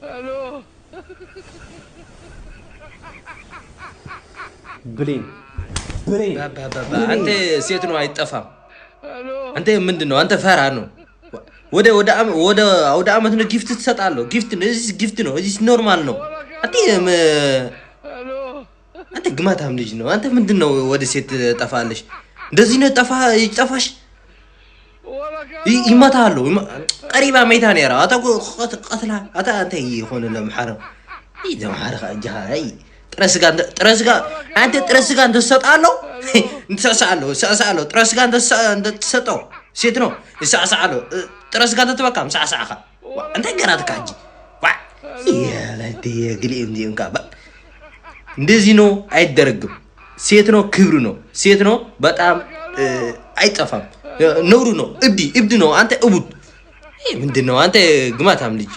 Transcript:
الو بلين بابا انت سيتنو አይጠፋም الو አንተ ምንድነው አንተ ፈራ ነው ወደ አመት ነው ጊፍት ትሰጣለህ ጊፍት ነው እዚህ ኖርማል ነው الو አንተ ግማታም ልጅ ነው አንተ ምንድነው ወደ ሴት ጠፋለሽ እንደዚህ ነው ይጠፋሽ ይመታሉ ቀሪባ መይታን ያራ አታ ቀትላ አታ አንተ ይሆነ ለምሐረም ይዘምሐረም አጃይ ጥረስጋ አንተ ጥረስጋ እንደሰጣለው እንተሳሳለው ጥረስጋ እንደተሰጠው ሴት ነው ይሳሳለው ጥረስጋ ተተበቃም ሳሳኻ አንተ ገራትካ እንጂ ያለዲ ግሊም ዲንካ እንደዚህ ነው አይደረግም ሴት ነው ክብር ነው ሴት ነው በጣም አይጠፋም ነውሩ ነው እብድ ነው አንተ እቡድ ምንድነው አንተ ግማታም ልጅ